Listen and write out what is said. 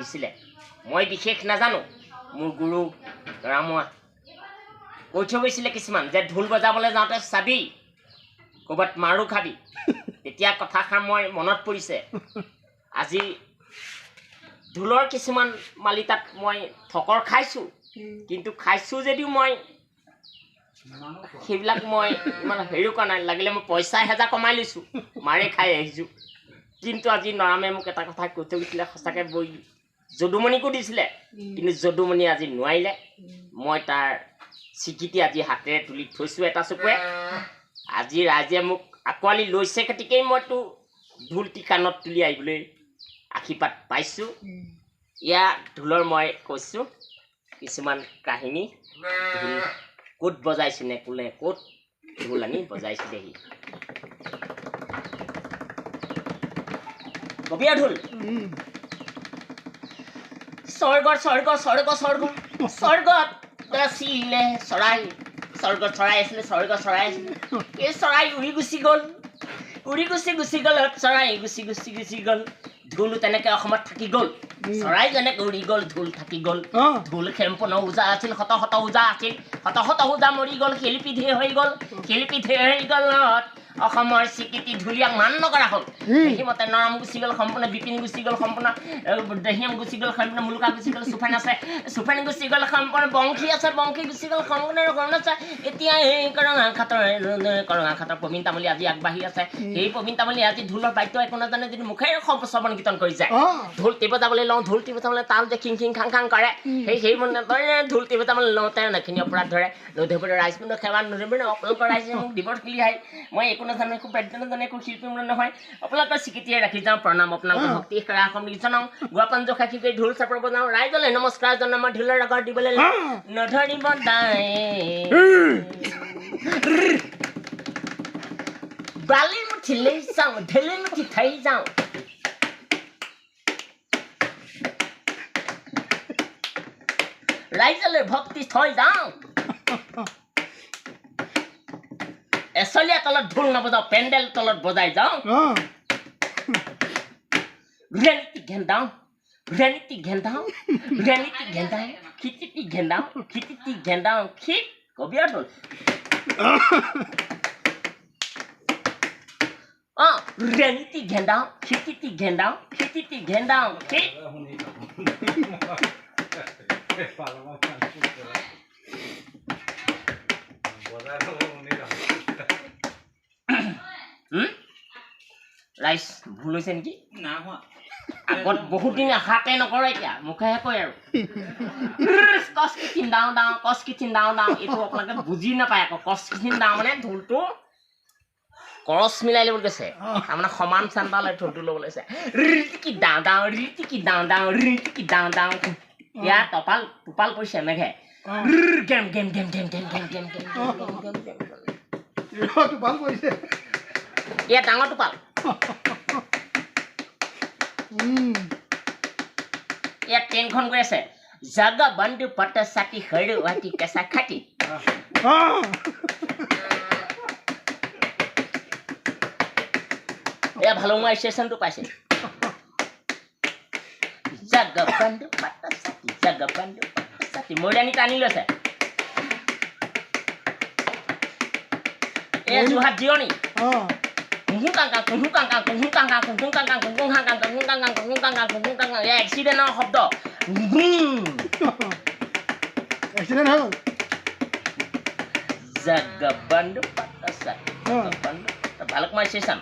দিছিলে মই বিশেষ নাজানো মোৰ গুৰু ৰামোৱা কৈ থৈ গৈছিলে কিছুমান যে ঢোল বজাবলৈ যাওঁতে চাবি ক'ৰবাত মাৰো খাবি তেতিয়া কথাষাৰ মই মনত পৰিছে আজি ঢোলৰ কিছুমান মালিতাত মই ঠকৰ খাইছোঁ কিন্তু খাইছোঁ যদিও মই সেইবিলাক মই ইমান হেৰিও কৰা নাই লাগিলে মই পইচা হেজাৰ কমাই লৈছোঁ মাৰে খাই আহিছোঁ কিন্তু আজি নৰামে মোক এটা কথা কৈ থৈ গৈছিলে সঁচাকৈ বৈ যদুমণিকো দিছিলে কিন্তু যদুমণি আজি নোৱাৰিলে মই তাৰ স্বীকৃতি আজি হাতেৰে তুলি থৈছোঁ এটা চকুৱে আজি ৰাইজে মোক আঁকোৱালি লৈছে গতিকেই মইতো ঢোলটি কাণত তুলি আহিবলৈ আশীৰ্বাদ পাইছোঁ ইয়াৰ ঢোলৰ মই কৈছোঁ কিছুমান কাহিনী ঢোল ক'ত বজাইছিলে কোনে ক'ত ঢোল আনি বজাইছিলেহি কবিয়া ঢোল স্বৰ্গত স্বৰ্গ স্বৰ্গ স্বৰ্গ স্বৰ্গত আছিলে চৰাই স্বৰ্গত চৰাই আছিলে স্বৰ্গ চৰাই আছিলে এই চৰাই উৰি গুচি গ'ল চৰাই গুচি গ'ল ঢোলো তেনেকৈ অসমত থাকি গ'ল চৰাই যেনেকৈ উৰি গ'ল ঢোল থাকি গ'ল ঢোল খেম্পন ওজা আছিল শত শত ওজা আছিল শত ওজা মৰি গ'ল শিল্পী ঢেৰ হৈ গ'ল অসমৰ স্বীকৃতি ঢুলীয়াক মান নকৰা হ'ল সেইমতে নৰাম গুচি গ'ল সম্পূৰ্ণ বিপিন গুচি গ'ল সম্পূৰ্ণ দেহিয়াম গুচি গ'ল সম্পূৰ্ণ মুলুকা গুচি গ'ল চুফেন আছে চুফেন গুচি গ'ল সম্পূৰ্ণ বংশী আছে বংশী গুচি গ'ল সম্পূৰ্ণ গৰণ আছে এতিয়া এই কৰঙা খাটৰ প্ৰবীণ তামুলী আজি আগবাঢ়ি আছে সেই প্ৰবীণ তামুলী আজি ঢোলৰ বাদ্য একো নাজানে যদি মুখেৰে শ্ৰৱণ কীৰ্তন কৰি যায় ঢোল টিপ বজাবলৈ লওঁ ঢোল টিপ বজাবলৈ তাল যে খিং খিং খাং খাং কৰে সেই মনে ঢোল টিপ বজাবলৈ লওঁতে নাখিনি অপৰাধ ধৰে নধীপুৰৰ ৰাইজপুৰ সেৱা নধীপুৰ আপোনালোকৰ ৰাইজে মোক দিবৰ খেলিয়াই মই একো নাজানো একো বাদ্য নাজানো একো শিল্পী মানে নহয় আপোনালোকৰ স্বীকৃতিয়ে ৰাখি যাওঁ প্ৰণাম আপোনালোকৰ ভক্তি সেৱা সম্বন্ধি জনাওঁ গোৱাপাঞ্জ সাক্ষী কৰি ঢোল চাপৰ বজাওঁ ৰাইজলৈ নমস্কাৰ জনাম ঢোলৰ আগত দিবলৈ নধৰিব দাই বালি মুঠি লৈ যাওঁ ঢেলি মুঠি থৈ যাওঁ ৰাইজলৈ ভক্তি থৈ যাওঁ এচলীয়া তলত ঢোল নবজাওঁ পেণ্ডেল তলত বজাই যাওঁ ৰেলিটি ঘেন্দাওঁ খিটিটি ঘেন্দাওঁ খিট কবিয়াৰ ঢোল ৰেলিটি ঘেন্দাওঁ খিটিটি ঘেন্দাওঁ খিট ৰাইজ ভুল হৈছে নেকি আগত বহুত দিন আশাতে নকৰে এতিয়া মুখেহে কয় আৰু কচ কিঠিন দাওঁ এইটো আপোনালোকে বুজি নাপায় আকৌ কচ কিঠিন দাওঁ মানে ঢোলটো কৰচ মিলাই ল'বলৈ কৈছে তাৰমানে সমান চান্দালৈ ঢোলটো ল'ব লৈছে ৰিটিকি দাওঁ ইয়াৰ টোপাল পৰিছে মেঘে গেম ইয়াত ডাঙৰ টোপাল ইয়াত ট্ৰেইনখন গৈ আছে জাগা বন্ধু পট চাটি সৰু হাতী কেঁচা খাটি এয়া ভালুঙা ষ্টেচনটো পাইছে জাগা বন্ধু পট চাটি মৈদানী টানি লৈছে এয়া যোৰহাট জিৰণি এক্সিডেণ্টৰ শব্দ জাগাবান্দু ভালুকমাৰী ষ্টেচন